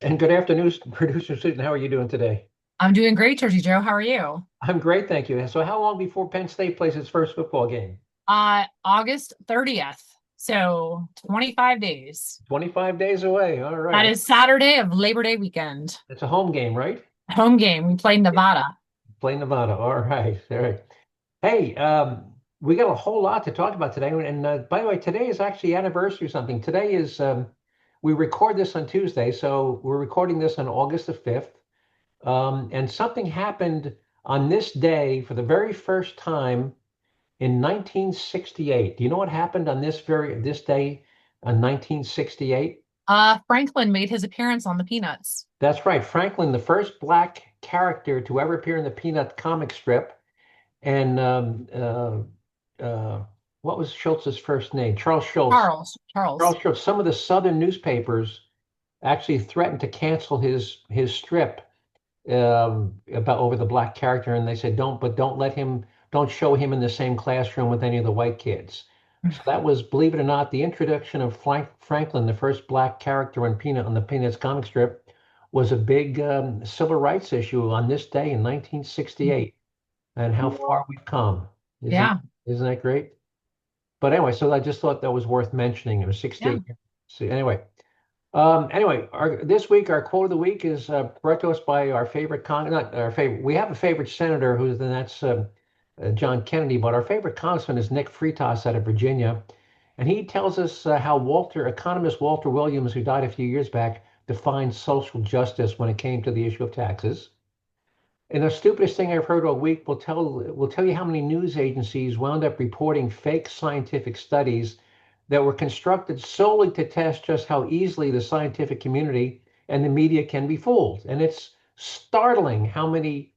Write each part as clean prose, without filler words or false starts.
And good afternoon, producer Susan. How are you doing today? I'm doing great, Jersey Joe. How are you? I'm great, thank you. So, how long before Penn State plays its first football game? August 30th. So 25 days. 25 days away. All That right. is Saturday of Labor Day weekend. It's a home game, right? Home game. We play Nevada. Play Nevada. All right. All right. Hey, we got a whole lot to talk about today. And by the way, today is actually anniversary or something. Today is, we record this on Tuesday. So, we're recording this on August the 5th. And something happened on this day for the very first time in 1968. Do you know what happened on this day in 1968? Franklin made his appearance on the Peanuts. That's right, Franklin, the first black character to ever appear in the Peanut comic strip. And uh, what was Schultz's first name? Charles Schultz. Charles. Charles. Charles Schultz. Some of the Southern newspapers actually threatened to cancel his strip about over the black character, and they said don't show him in the same classroom with any of the white kids. So that was, believe it or not, the introduction of Franklin, the first black character on the Peanuts comic strip, was a big civil rights issue on this day in 1968, and how far we've come. Isn't Yeah. isn't that great? But anyway, so I just thought that was worth mentioning. It was Yeah. 68. So anyway, this week our quote of the week is brought to us by our favorite not our favorite. We have a favorite senator that's John Kennedy, but our favorite congressman is Nick Freitas out of Virginia, and he tells us how economist Walter Williams, who died a few years back, defined social justice when it came to the issue of taxes. And the stupidest thing I've heard all week will tell you how many news agencies wound up reporting fake scientific studies that were constructed solely to test just how easily the scientific community and the media can be fooled. And it's startling how many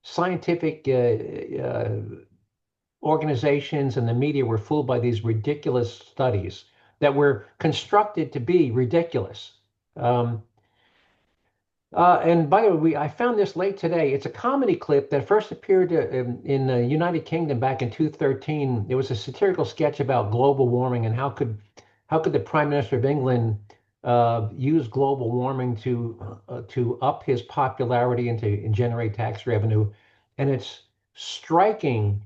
scientific organizations and the media were fooled by these ridiculous studies that were constructed to be ridiculous. Um, and by the way, I found this late today. It's a comedy clip that first appeared in the United Kingdom back in 2013. It was a satirical sketch about global warming and how could the Prime Minister of England use global warming to up his popularity and generate tax revenue. And it's striking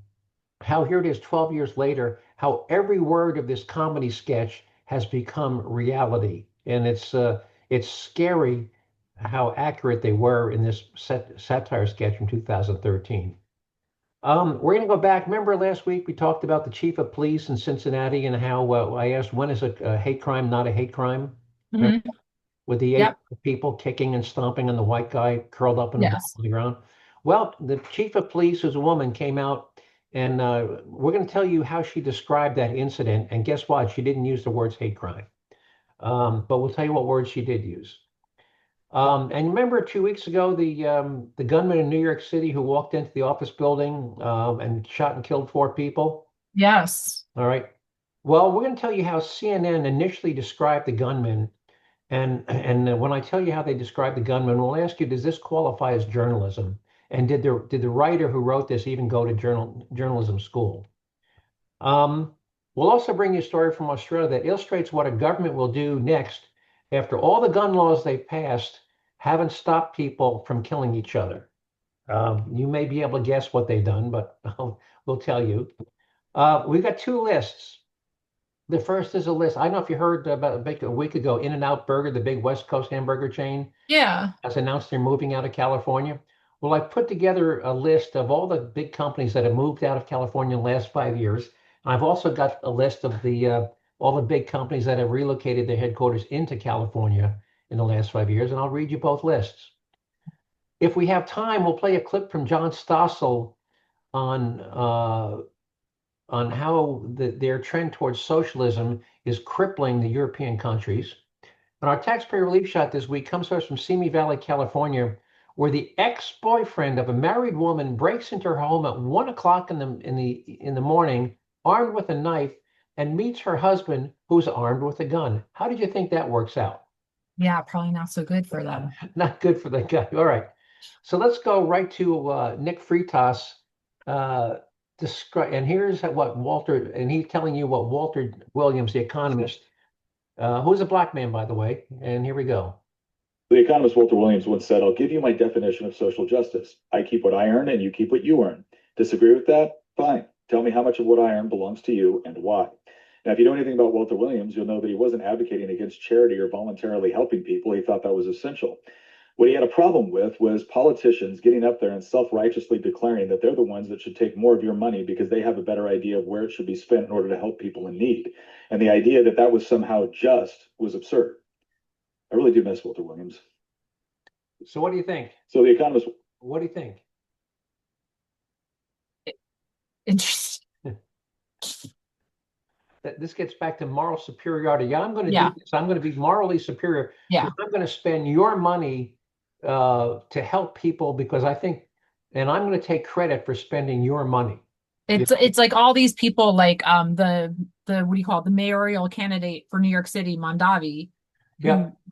how here it is 12 years later, how every word of this comedy sketch has become reality. And it's scary how accurate they were in this satire sketch from 2013. We're going to go back. Remember last week we talked about the chief of police in Cincinnati and how I asked when is a hate crime not a hate crime? Remember, Hmm. with the eight Yep. people kicking and stomping on the white guy curled up in a ball Yes. on the ground. Well, the chief of police, who's a woman, came out and we're going to tell you how she described that incident. And guess what? She didn't use the words hate crime. But we'll tell you what words she did use. And remember 2 weeks ago, the gunman in New York City who walked into the office building and shot and killed four people? Yes. All right. Well, we're going to tell you how CNN initially described the gunman. And when I tell you how they described the gunman, we'll ask you, does this qualify as journalism? And did the writer who wrote this even go to journalism school? Um, we'll also bring you a story from Australia that illustrates what a government will do next after all the gun laws they've passed haven't stopped people from killing each other. You may be able to guess what they've done, but we'll tell you. We've got two lists. The first is a list. I don't know if you heard about a week ago, In-N-Out Burger, the big West Coast hamburger chain, Yeah. has announced they're moving out of California. Well, I put together a list of all the big companies that have moved out of California in the last 5 years. And I've also got a list of the all the big companies that have relocated their headquarters into California in the last 5 years, and I'll read you both lists. If we have time, we'll play a clip from John Stossel on how their trend towards socialism is crippling the European countries. And our taxpayer relief shot this week comes to us from Simi Valley, California, where the ex-boyfriend of a married woman breaks into her home at 1 o'clock in the morning, armed with a knife, and meets her husband, who's armed with a gun. How did you think that works out? Yeah. Probably not so good for them. Not good for the guy. All right. So let's go right to Nick Freitas. Uh, and here's what Walter, and he's telling you what Walter Williams, the economist, who's a black man, by the way. And here we go. The economist Walter Williams once said, "I'll give you my definition of social justice. I keep what I earn and you keep what you earn. Disagree with that? Fine. Tell me how much of what I earn belongs to you and why." Now, if you know anything about Walter Williams, you'll know that he wasn't advocating against charity or voluntarily helping people. He thought that was essential. What he had a problem with was politicians getting up there and self-righteously declaring that they're the ones that should take more of your money because they have a better idea of where it should be spent in order to help people in need. And the idea that that was somehow just was absurd. I really do miss Walter Williams. So what do you think? So the economist. What do you think? Interesting. That this gets back to moral superiority. Yeah, I'm going to Yeah. do this. I'm going to be morally superior. Yeah. I'm going to spend your money to help people because I think, and I'm going to take credit for spending your money. It's like all these people like the what do you call it, the mayoral candidate for New York City, Mondavi,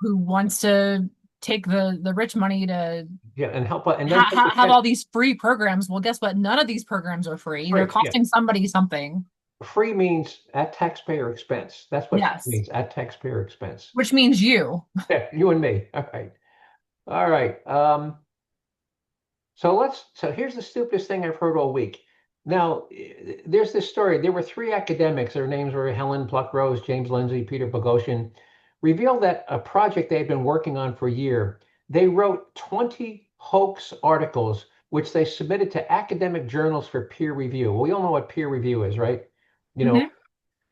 who wants to take the rich money to and help and then have all these free programs. Well, guess what? None of these programs are free. They're costing somebody something. Free means at taxpayer expense. That's what it means, at taxpayer expense. Which means you. Yeah, you and me. All right. So here's the stupidest thing I've heard all week. Now, there's this story. There were three academics. Their names were Helen Pluckrose, James Lindsay, Peter Boghossian, revealed that a project they had been working on for a year. They wrote 20 hoax articles, which they submitted to academic journals for peer review. We all know what peer review is, right? You know.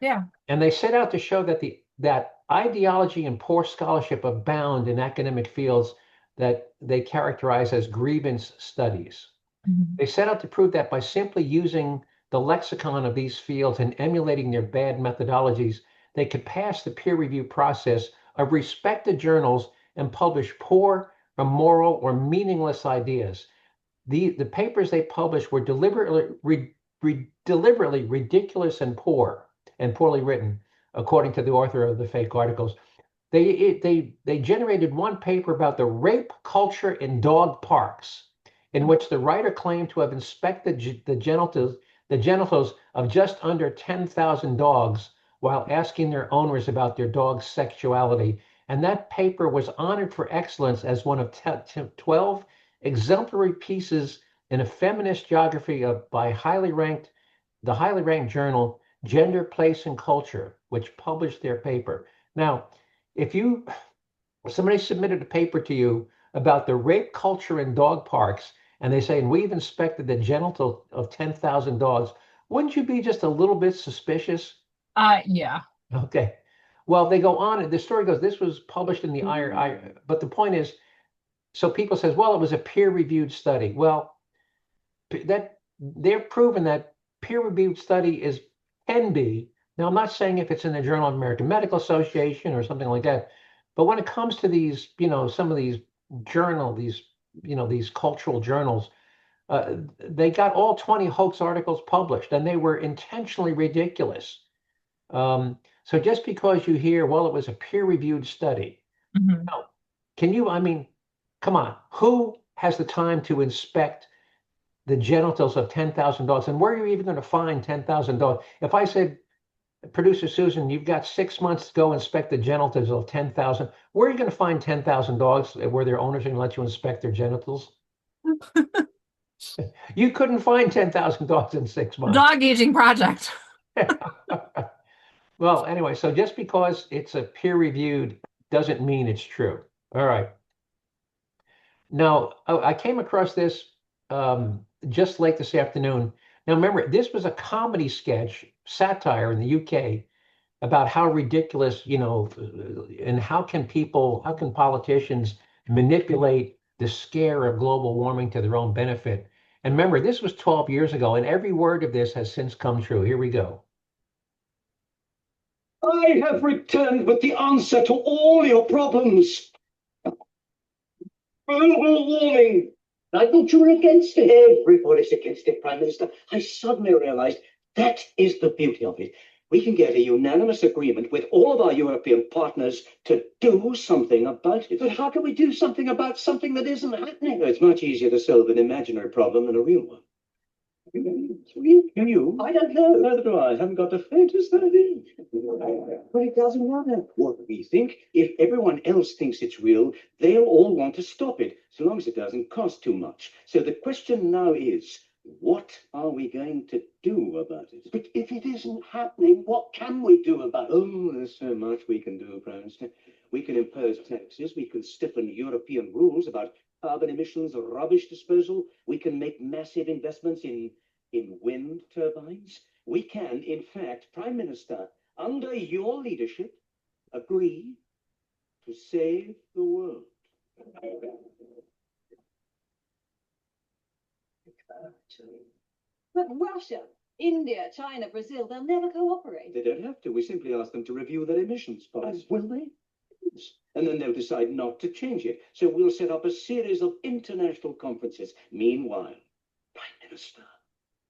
Yeah. And they set out to show that that ideology and poor scholarship abound in academic fields that they characterize as grievance studies. They set out to prove that by simply using the lexicon of these fields and emulating their bad methodologies, they could pass the peer review process of respected journals and publish poor, immoral, or meaningless ideas. The papers they published were deliberately ridiculous and poorly written, according to the author of the fake articles. They generated one paper about the rape culture in dog parks, in which the writer claimed to have inspected the genitals of just under 10,000 dogs while asking their owners about their dog's sexuality. And that paper was honored for excellence as one of 12 exemplary pieces in a feminist geography by the highly ranked journal Gender, Place, and Culture, which published their paper. Now, if somebody submitted a paper to you about the rape culture in dog parks, and they say, and we've inspected the genital of 10,000 dogs, wouldn't you be just a little bit suspicious? Yeah. Okay. Well, they go on, and the story goes, this was published in the IR, but the point is, so people says, well, it was a peer-reviewed study. Well, that they're proven that peer-reviewed study can be. Now, I'm not saying if it's in the Journal of American Medical Association or something like that, but when it comes to these, some of these these cultural journals, they got all 20 hoax articles published, and they were intentionally ridiculous. So just because you hear, well, it was a peer-reviewed study, now, come on, who has the time to inspect the genitals of 10,000 dogs? And where are you even going to find 10,000 dogs? If I said, producer Susan, you've got 6 months to go inspect the genitals of 10,000, where are you going to find 10,000 dogs where their owners are going to let you inspect their genitals? You couldn't find 10,000 dogs in 6 months. Dog aging project. Well, anyway, so just because it's a peer-reviewed doesn't mean it's true. All right. Now, I came across this just late this afternoon. Now, remember, this was a comedy sketch, satire in the UK, about how ridiculous, and how can politicians manipulate the scare of global warming to their own benefit. And remember, this was 12 years ago, and every word of this has since come true. Here we go. I have returned with the answer to all your problems. Global warming. I thought you were against it. Everybody's against it, Prime Minister. I suddenly realized that is the beauty of it. We can get a unanimous agreement with all of our European partners to do something about it. But how can we do something about something that isn't happening? It's much easier to solve an imaginary problem than a real one. You? I don't know. Neither do I. I haven't got the faintest idea. But it doesn't matter what we think. If everyone else thinks it's real, they'll all want to stop it, so long as it doesn't cost too much. So the question now is, what are we going to do about it? But if it isn't happening, what can we do about it? Oh, there's so much we can do, Prime Minister. We can impose taxes. We can stiffen European rules about carbon emissions or rubbish disposal. We can make massive investments in wind turbines. We can, in fact, Prime Minister, under your leadership, agree to save the world. But Russia, India, China, Brazil, they'll never cooperate. They don't have to. We simply ask them to review their emissions policy. Will they? Yes. And then they'll decide not to change it. So we'll set up a series of international conferences. Meanwhile, Prime Minister,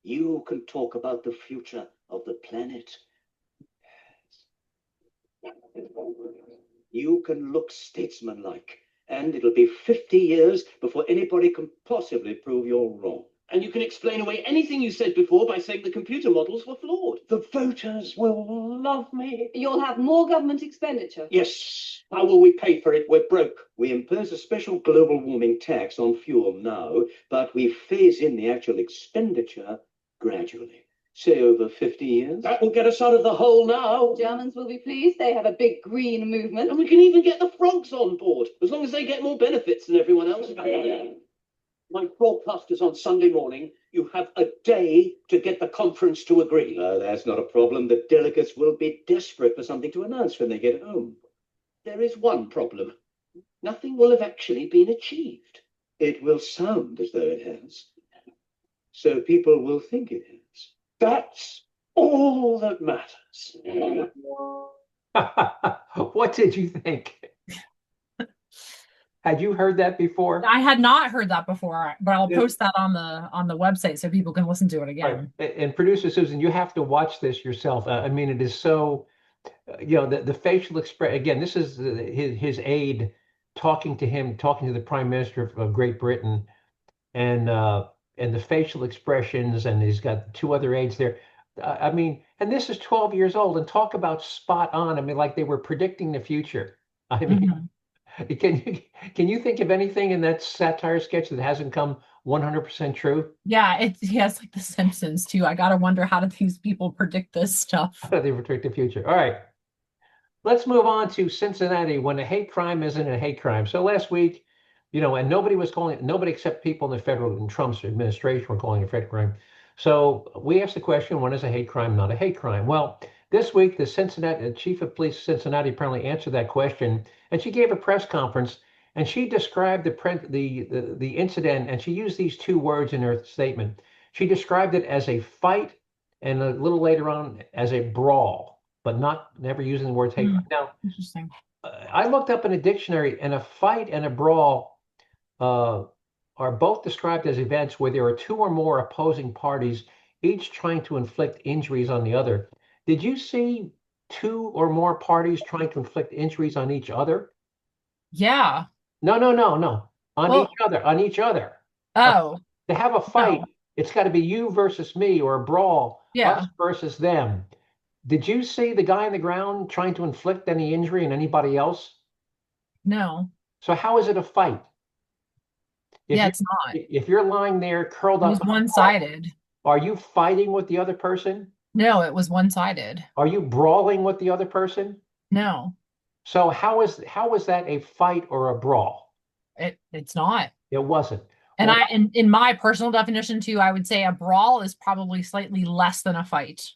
you can talk about the future of the planet. You can look statesmanlike, and it'll be 50 years before anybody can possibly prove you're wrong. And you can explain away anything you said before by saying the computer models were flawed. The voters will love me. You'll have more government expenditure. Yes. How will we pay for it? We're broke. We impose a special global warming tax on fuel now, but we phase in the actual expenditure gradually. Say over 50 years. That will get us out of the hole now. Germans will be pleased. They have a big green movement. And we can even get the frogs on board, as long as they get more benefits than everyone else. My broadcast is on Sunday morning. You have a day to get the conference to agree. No, that's not a problem. The delegates will be desperate for something to announce when they get home. There is one problem. Nothing will have actually been achieved. It will sound as though it has. So people will think it has. That's all that matters. What did you think? Had you heard that before? I had not heard that before, but I'll post that on the website so people can listen to it again. Right. And producer Susan, you have to watch this yourself. I mean, it is so, the facial expression. Again, this is his aide talking to him, talking to the Prime Minister of Great Britain, and the facial expressions, and he's got two other aides there. I mean, and this is 12 years old, and talk about spot on. I mean, like they were predicting the future. I mean. Can you think of anything in that satire sketch that hasn't come 100% true? Yeah, he has like The Simpsons too. I gotta wonder, how do these people predict this stuff? How do they predict the future? All right, let's move on to Cincinnati, when a hate crime isn't a hate crime. So last week, and nobody except people in the federal and Trump's administration were calling it a federal crime. So we asked the question, when is a hate crime not a hate crime? Well, this week, the chief of police of Cincinnati apparently answered that question, and she gave a press conference, and she described the incident, and she used these two words in her statement. She described it as a fight, and a little later on as a brawl, but never using the words hate. Now, interesting. I looked up in a dictionary, and a fight and a brawl are both described as events where there are two or more opposing parties, each trying to inflict injuries on the other. Did you see two or more parties trying to inflict injuries on each other? Yeah. No. On each other. Oh. To have a fight, it's got to be you versus me, or a brawl, us versus them. Did you see the guy on the ground trying to inflict any injury on anybody else? No. So how is it a fight? It's not. If you're lying there curled up. It was one-sided. Are you fighting with the other person? No, it was one-sided. Are you brawling with the other person? No. So how is that a fight or a brawl? It's not. It wasn't. And in my personal definition too, I would say a brawl is probably slightly less than a fight.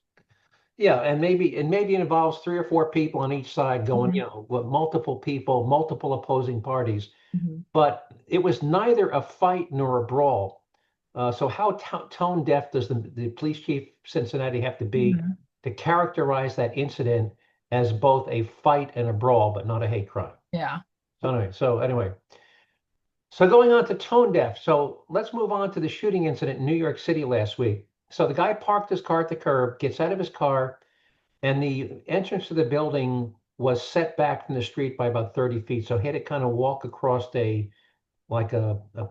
Yeah, and maybe it involves 3 or 4 people on each side going, with multiple people, multiple opposing parties. But it was neither a fight nor a brawl. So how tone deaf does the police chief of Cincinnati have to be to characterize that incident as both a fight and a brawl, but not a hate crime? Yeah. So anyway, going on to tone deaf. So let's move on to the shooting incident in New York City last week. So the guy parked his car at the curb, gets out of his car, and the entrance to the building was set back from the street by about 30 feet. So he had to kind of walk across a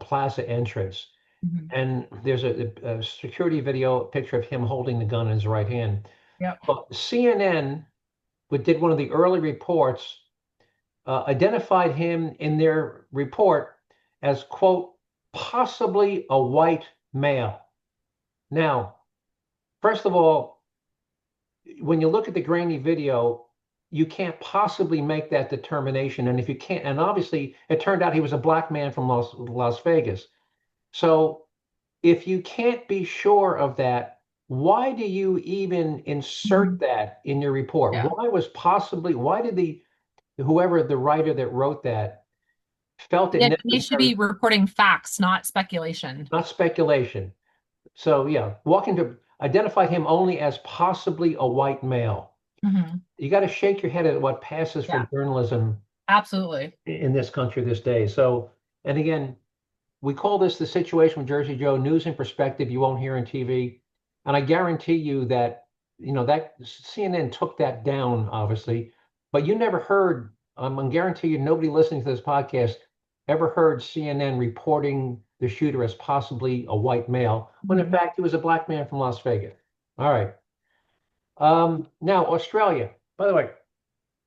plaza entrance. Mhm. And there's a security video picture of him holding the gun in his right hand. Yep. But CNN, which did one of the early reports, identified him in their report as, quote, possibly a white male. Now, first of all, when you look at the grainy video, you can't possibly make that determination. And if you can't, and obviously it turned out he was a black man from Las Vegas. So if you can't be sure of that, why do you even insert that in your report? Yeah. Why did whoever the writer that wrote that felt it Yeah, you should necessary, be reporting facts, not speculation. not speculation? So yeah, walking to identify him only as possibly a white male. Mhm. You got to shake your head at what passes for Yeah. journalism Absolutely. in this country this day. So, and again, we call this the situation with Jerzee Joe, news in perspective you won't hear on TV. And I guarantee you that, that CNN took that down, obviously, but you never heard, I guarantee you nobody listening to this podcast ever heard CNN reporting the shooter as possibly a white male, when in fact he was a black man from Las Vegas. All right. Now, Australia, by the way,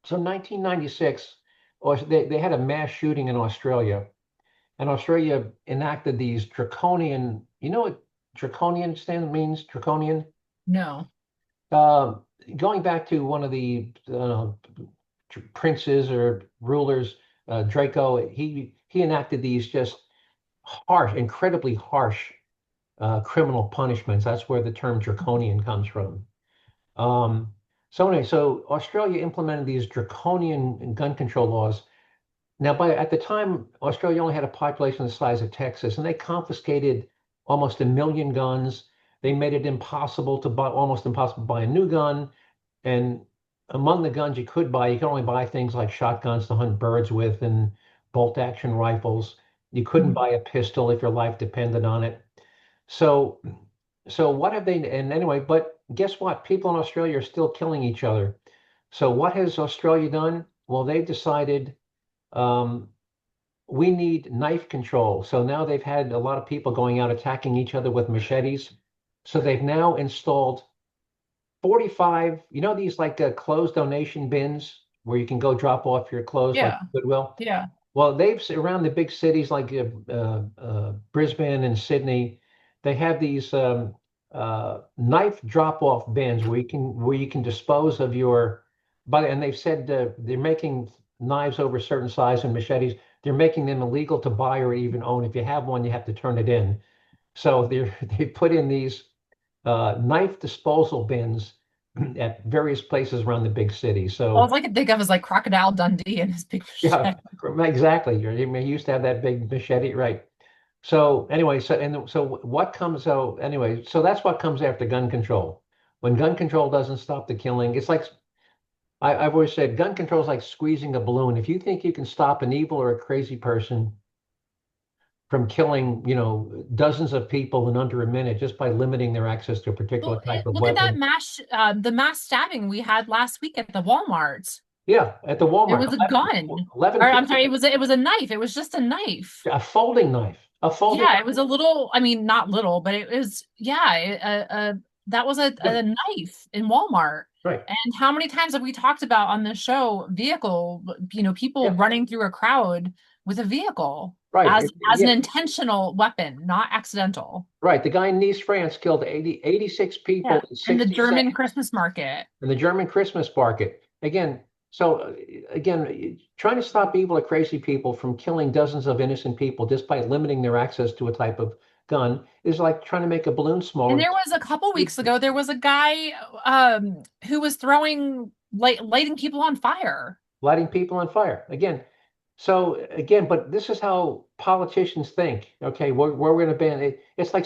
so 1996, they had a mass shooting in Australia. And Australia enacted these draconian, you know what draconian means? Draconian? No. Uh, Going back to one of the princes or rulers, Draco, he enacted these just harsh, incredibly harsh criminal punishments. That's where the term draconian comes from. So anyway, so Australia implemented these draconian gun control laws. Now, at the time, Australia only had a population the size of Texas, and they confiscated almost 1 million guns. They made it almost impossible to buy a new gun. And among the guns you could buy, you could only buy things like shotguns to hunt birds with and bolt-action rifles. You couldn't buy a pistol if your life depended on it. So, what have they? And anyway, but guess what? People in Australia are still killing each other. So what has Australia done? Well, they've decided we need knife control. So now they've had a lot of people going out attacking each other with machetes. So they've now installed 45, these like closed donation bins where you can go drop off your clothes like Goodwill. Yeah. Well, they've around the big cities like Brisbane and Sydney, they have these knife drop-off bins where you can dispose of and they've said they're making knives over a certain size and machetes. They're making them illegal to buy or even own. If you have one, you have to turn it in. So they put in these knife disposal bins at various places around the big city. So all I can think of is like Crocodile Dundee and his big machete. Yeah, exactly. He used to have that big machete, right? So anyway, so that's what comes after gun control. When gun control doesn't stop the killing, it's like I've always said, gun control is like squeezing a balloon. If you think you can stop an evil or a crazy person from killing, dozens of people in under a minute just by limiting their access to a particular type of Look weapon. at the mass stabbing we had last week at the Walmart. Yeah, at the Walmart. It was a gun. 11 Or, I'm sorry, it was a knife. It was just a knife. A folding knife. Yeah, it was a little, I mean, not little, but it was, that was a knife in Walmart. Right. And how many times have we talked about on the show people running through a crowd with a vehicle, right, as an intentional weapon, not accidental. Right. The guy in Nice, France killed 86 people in the German Christmas market. In the German Christmas market. Again, trying to stop evil or crazy people from killing dozens of innocent people just by limiting their access to a type of gun is like trying to make a balloon smaller. And there was a couple weeks ago, there was a guy who was lighting people on fire. Lighting people on fire. But this is how politicians think. Okay, we're going to ban it. It's like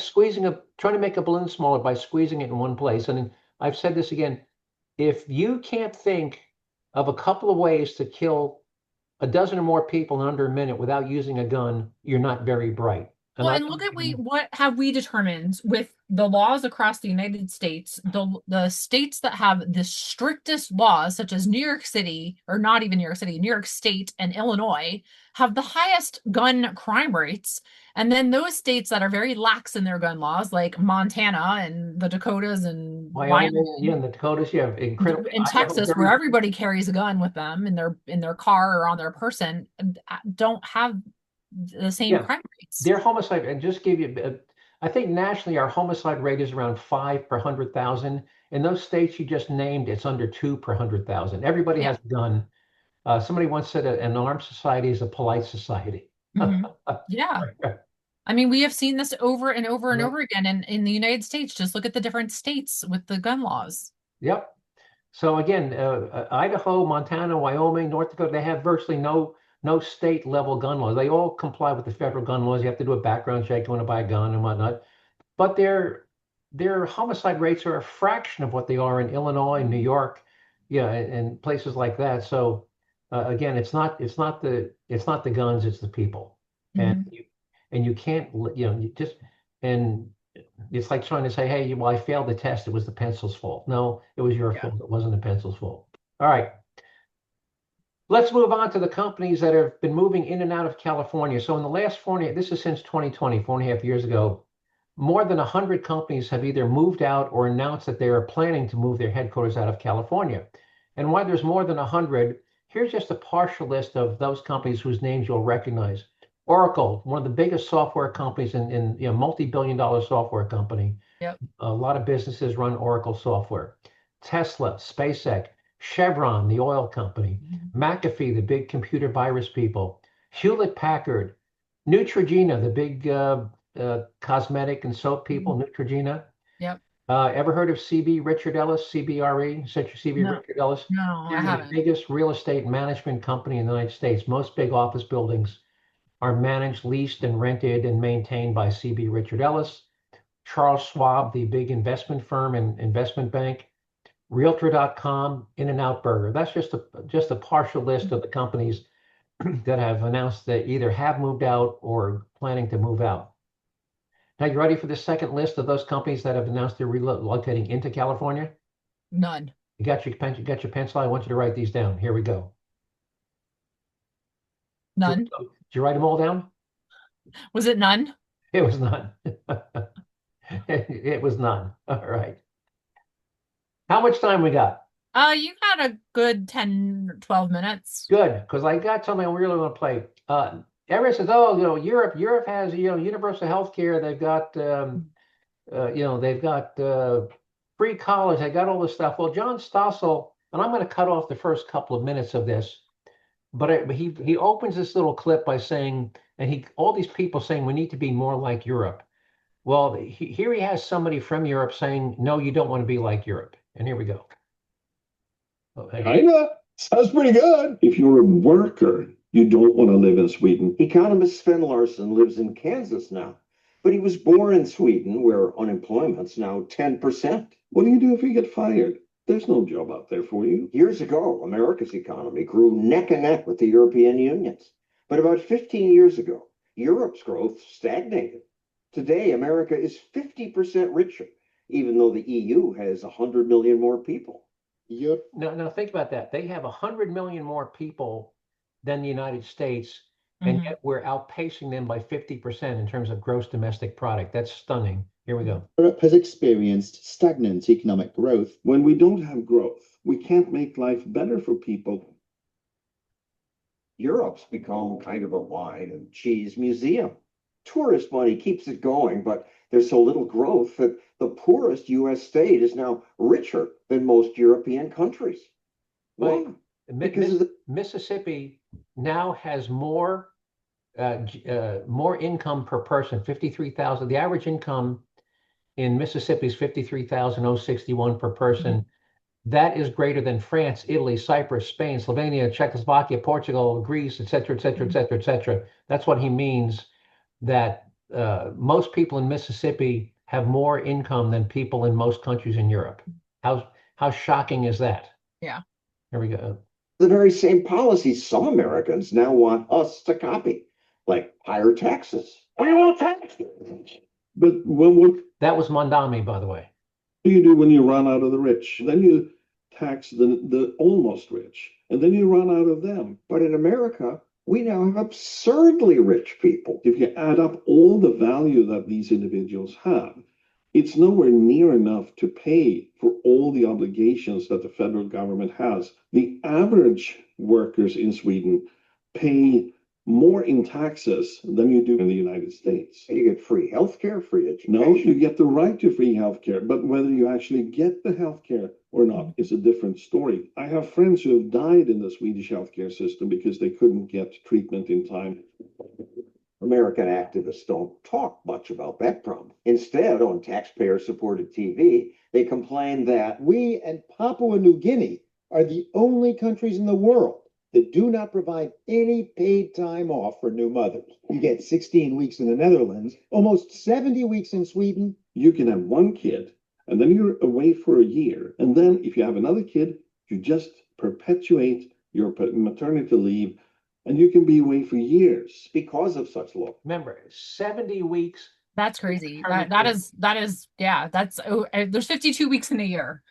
trying to make a balloon smaller by squeezing it in one place. And I've said this again, if you can't think of a couple of ways to kill a dozen or more people in under a minute without using a gun, you're not very bright. Well, and look at what have we determined with the laws across the United States, the states that have the strictest laws, such as New York City, or not even New York City, New York State and Illinois, have the highest gun crime rates. And then those states that are very lax in their gun laws, like Montana and the Dakotas and Wyoming, yeah, and the Dakotas, you have incredible. in Texas, where everybody carries a gun with them in their car or on their person, don't have the same crime rates. Their homicide, and just give you, I think nationally our homicide rate is around 5 per 100,000. In those states you just named, it's under 2 per 100,000. Everybody has a gun. Somebody once said an armed society is a polite society. Yeah. I mean, we have seen this over and over and over again in the United States. Just look at the different states with the gun laws. Yep. So again, Idaho, Montana, Wyoming, North Dakota, they have virtually no state level gun laws. They all comply with the federal gun laws. You have to do a background check, you want to buy a gun and whatnot. But their homicide rates are a fraction of what they are in Illinois, New York, and places like that. So again, it's not the guns, it's the people. And you can't, and it's like trying to say, hey, well, I failed the test. It was the pencil's fault. No, it was your fault. It wasn't the pencil's fault. All right. Let's move on to the companies that have been moving in and out of California. So in the last this is since 2020, 4.5 years ago, more than 100 companies have either moved out or announced that they are planning to move their headquarters out of California. And why there's more than 100, here's just a partial list of those companies whose names you'll recognize. Oracle, one of the biggest software companies in multi-billion-dollar software company. Yep. A lot of businesses run Oracle software. Tesla, SpaceX, Chevron, the oil company, McAfee, the big computer virus people, Hewlett-Packard, Neutrogena, the big cosmetic and soap people, Neutrogena. Yep. Ever heard of CB Richard Ellis, CBRE, CB Richard Ellis? No, I haven't. The biggest real estate management company in the United States. Most big office buildings are managed, leased, and rented and maintained by CB Richard Ellis. Charles Schwab, the big investment firm and investment bank. Realtor.com, In-N-Out Burger. That's just a partial list of the companies that have announced that either have moved out or planning to move out. Now, you ready for the second list of those companies that have announced they're relocating into California? None. You got your pencil? I want you to write these down. Here we go. None. Did you write them all down? Was it none? It was none. It was none. All right. How much time we got? You got a good 10, 12 minutes. Good, because I got something I really want to play. Everyone says, oh, Europe has, universal health care. They've got, they've got free college. They got all this stuff. Well, John Stossel, and I'm going to cut off the first couple of minutes of this, but he opens this little clip by saying, all these people saying we need to be more like Europe. Well, here he has somebody from Europe saying, no, you don't want to be like Europe. And here we go. Kinda. Sounds pretty good. If you're a worker, you don't want to live in Sweden. Economist Sven Larsson lives in Kansas now, but he was born in Sweden, where unemployment's now 10%. What do you do if you get fired? There's no job out there for you. Years ago, America's economy grew neck and neck with the European Union's. But about 15 years ago, Europe's growth stagnated. Today, America is 50% richer, even though the EU has 100 million more people. Yep. Now think about that. They have 100 million more people than the United States, and yet we're outpacing them by 50% in terms of gross domestic product. That's stunning. Here we go. Europe has experienced stagnant economic growth. When we don't have growth, we can't make life better for people. Europe's become kind of a wine and cheese museum. Tourist money keeps it going, but there's so little growth that the poorest U.S. state is now richer than most European countries. Why? Mississippi now has more income per person, 53,000. The average income in Mississippi is 53,061 per person. That is greater than France, Italy, Cyprus, Spain, Slovenia, Czechoslovakia, Portugal, Greece, et cetera, et cetera, et cetera, et cetera. That's what he means, that most people in Mississippi have more income than people in most countries in Europe. How shocking is that? Yeah. Here we go. The very same policies some Americans now want us to copy. like higher taxes. We want taxes. But what That was Mondami, by the way. do you do when you run out of the rich? Then you tax the almost rich, and then you run out of them. But in America, we now have absurdly rich people. If you add up all the value that these individuals have, it's nowhere near enough to pay for all the obligations that the federal government has. The average workers in Sweden pay more in taxes than you do in the United States. You get free healthcare, free education. No, you get the right to free healthcare, but whether you actually get the healthcare or not is a different story. I have friends who have died in the Swedish healthcare system because they couldn't get treatment in time. American activists don't talk much about that problem. Instead, on taxpayer-supported TV, they complain that we and Papua New Guinea are the only countries in the world that do not provide any paid time off for new mothers. You get 16 weeks in the Netherlands, almost 70 weeks in Sweden. You can have one kid, and then you're away for a year. And then if you have another kid, you just perpetuate your maternity leave, and you can be away for years. because of such law. Remember, 70 weeks. That's crazy. That is yeah, that's there's 52 weeks in a year.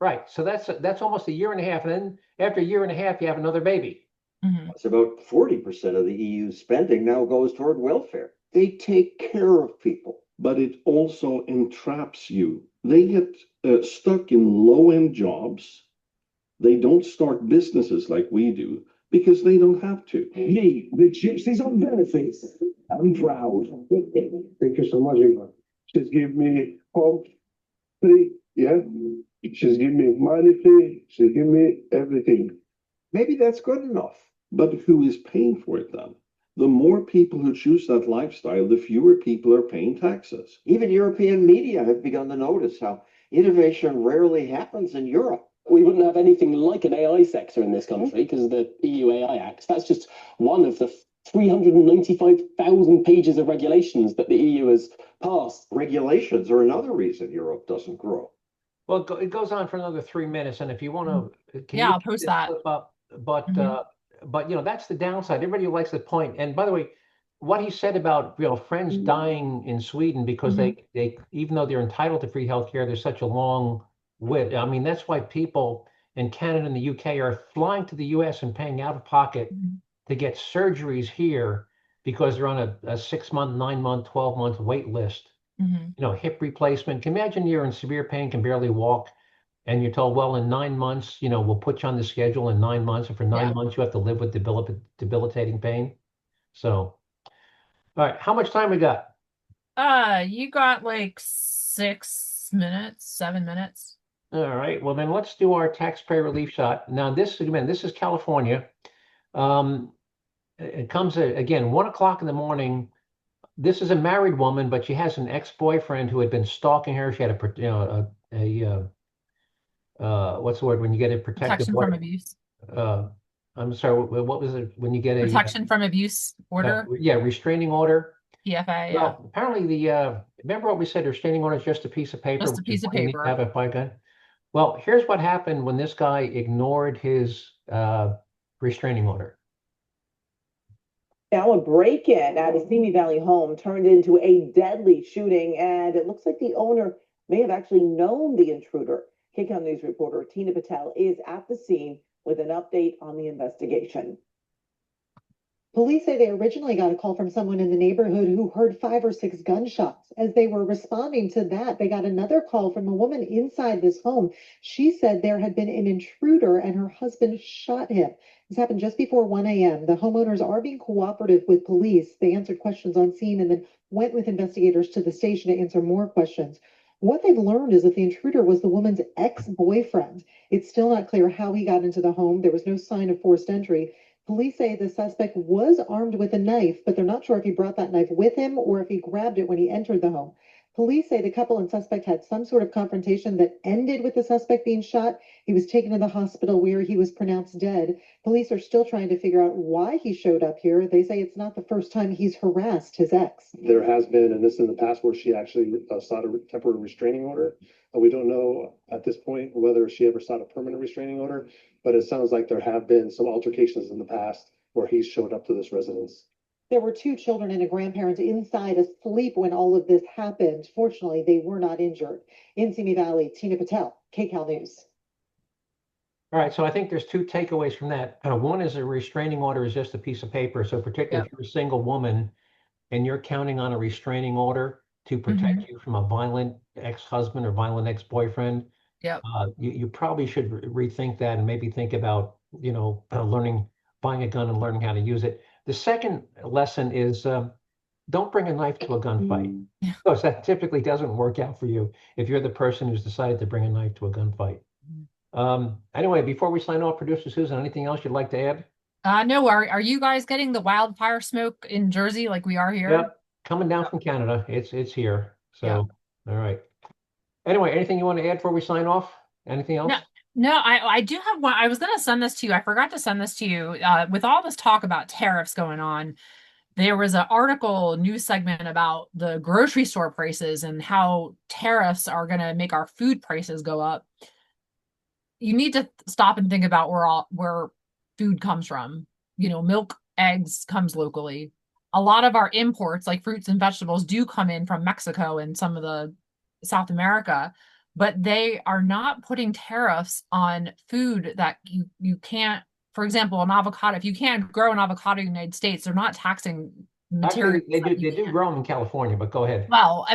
Right. So that's almost a year and a half. And then after a year and a half, you have another baby. Mhm. It's about 40% of the EU's spending now goes toward welfare. They take care of people. But it also entraps you. They get stuck in low-end jobs. They don't start businesses like we do because they don't have to. Me, the gypsies on benefits. I'm proud. Thank you so much, Ivan. She's give me home free, yeah. She's give me money free. She give me everything. Maybe that's good enough. But who is paying for it then? The more people who choose that lifestyle, the fewer people are paying taxes. Even European media have begun to notice how innovation rarely happens in Europe. We wouldn't have anything like an AI sector in this country because of the EU AI Act. That's just one of the 395,000 pages of regulations that the EU has passed. Regulations are another reason Europe doesn't grow. Well, it goes on for another 3 minutes. And if you want to, Yeah, I'll post that. Up? But Mhm. that's the downside. Everybody likes the point. And by the way, what he said about friends dying in Sweden because they even though they're entitled to free healthcare, there's such a long wait. I mean, that's why people in Canada and the UK are flying to the US and paying out of pocket to get surgeries here because they're on a 6-month, 9-month, 12-month wait list. Hip replacement. Can you imagine you're in severe pain, can barely walk, and you're told, well, in 9 months, we'll put you on the schedule in 9 months, and for 9 months you have to live with debilitating pain. So, all right, how much time we got? You got like 6 minutes, 7 minutes. All right, well then let's do our taxpayer relief shot. Now this is California. It comes again 1 o'clock in the morning. This is a married woman, but she has an ex-boyfriend who had been stalking her. She had what's the word when you get a Protection from abuse. I'm sorry, what was it when you get a Protection from abuse order? Restraining order. PFA. Well, apparently remember what we said, restraining order is just a piece of paper. Just a piece of paper. Have a fire gun. Well, here's what happened when this guy ignored his restraining order. Now, a break-in at a Simi Valley home turned into a deadly shooting, and it looks like the owner may have actually known the intruder. KCOM News reporter Tina Patel is at the scene with an update on the investigation. Police say they originally got a call from someone in the neighborhood who heard 5 or 6 gunshots. As they were responding to that, they got another call from a woman inside this home. She said there had been an intruder and her husband shot him. This happened just before 1 a.m. The homeowners are being cooperative with police. They answered questions on scene and then went with investigators to the station to answer more questions. What they've learned is that the intruder was the woman's ex-boyfriend. It's still not clear how he got into the home. There was no sign of forced entry. Police say the suspect was armed with a knife, but they're not sure if he brought that knife with him or if he grabbed it when he entered the home. Police say the couple and suspect had some sort of confrontation that ended with the suspect being shot. He was taken to the hospital where he was pronounced dead. Police are still trying to figure out why he showed up here. They say it's not the first time he's harassed his ex. There has been, and this in the past, where she actually sought a temporary restraining order. We don't know at this point whether she ever sought a permanent restraining order, but it sounds like there have been some altercations in the past where he's showed up to this residence. There were 2 children and a grandparent inside asleep when all of this happened. Fortunately, they were not injured. In Simi Valley, Tina Patel, KCAL News. All right, so I think there's 2 takeaways from that. One is a restraining order is just a piece of paper. So particularly if you're a single woman and you're counting on a restraining order to protect you from a violent ex-husband or violent ex-boyfriend, you probably should rethink that and maybe think about, buying a gun and learning how to use it. The second lesson is don't bring a knife to a gunfight, because that typically doesn't work out for you if you're the person who's decided to bring a knife to a gunfight. Anyway, before we sign off, Producer Susan, anything else you'd like to add? No, are you guys getting the wildfire smoke in Jersey like we are here? Yep, coming down from Canada. It's here. So, all right. Anyway, anything you want to add before we sign off? Anything else? No, I do have one. I was going to send this to you. I forgot to send this to you. With all this talk about tariffs going on, there was an article, news segment about the grocery store prices and how tariffs are going to make our food prices go up. You need to stop and think about where food comes from. Milk, eggs comes locally. A lot of our imports, like fruits and vegetables, do come in from Mexico and some of the South America, but they are not putting tariffs on food that you can't. For example, an avocado, if you can't grow an avocado in the United States, they're not taxing materials. Actually, they do grow them in California, but go ahead. Well,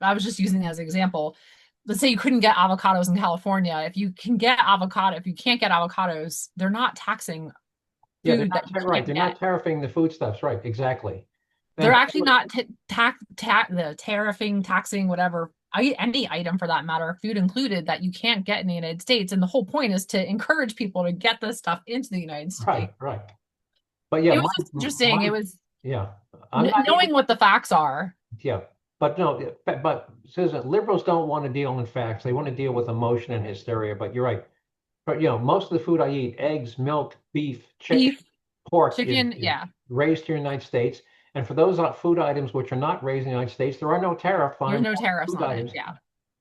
I was just using it as an example. Let's say you couldn't get avocados in California. If you can't get avocados, they're not taxing Yeah, food they're not tariffing the foodstuffs, right? Exactly. They're actually not taxing whatever, any item for that matter, food included, that you can't get in the United States. And the whole point is to encourage people to get this stuff into the United States. Right. But yeah, it was just interesting. It was knowing what the facts are. Yeah. But no, but Susan, liberals don't want to deal in facts. They want to deal with emotion and hysteria. But you're right. But most of the food I eat, eggs, milk, beef, pork, is raised here in the United States. And for those food items which are not raised in the United States, there are no tariffs on There's no tariffs on items. it. Yeah.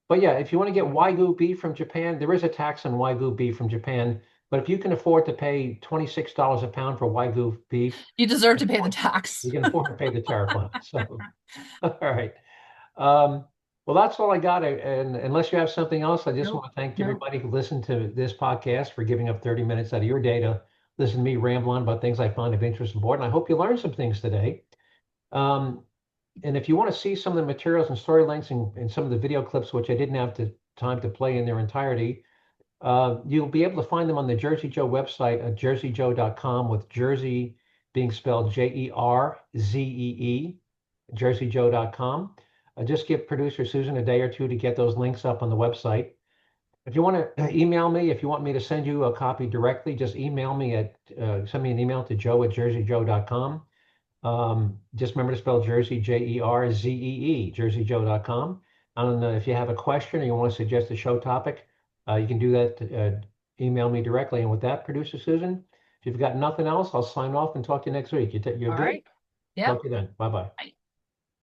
But yeah, if you want to get Wagyu beef from Japan, there is a tax on Wagyu beef from Japan. But if you can afford to pay $26 a pound for Wagyu beef, you deserve to pay the tax. You can afford to pay the tariff on it. So, all right. Well, that's all I got. And unless you have something else, I just want to thank everybody who listened to this podcast for giving up 30 minutes out of your day to listen to me ramble on about things I find of interest and important. I hope you learned some things today. And if you want to see some of the materials and story links and some of the video clips, which I didn't have time to play in their entirety, you'll be able to find them on the Jerzee Joe website at jerzee-joe.com, with Jerzee being spelled Jerzee, jerzee-joe.com. Just give producer Susan a day or two to get those links up on the website. If you want to email me, if you want me to send you a copy directly, just email me send me an email to joe@jerzee-joe.com. Just remember to spell Jerzee, Jerzee, jerzee-joe.com. And if you have a question or you want to suggest a show topic, you can do that. Email me directly. And with that, producer Susan, if you've got nothing else, I'll sign off and talk to you next week. You're good? Right. Yeah. Talk to you then. Bye-bye. Bye.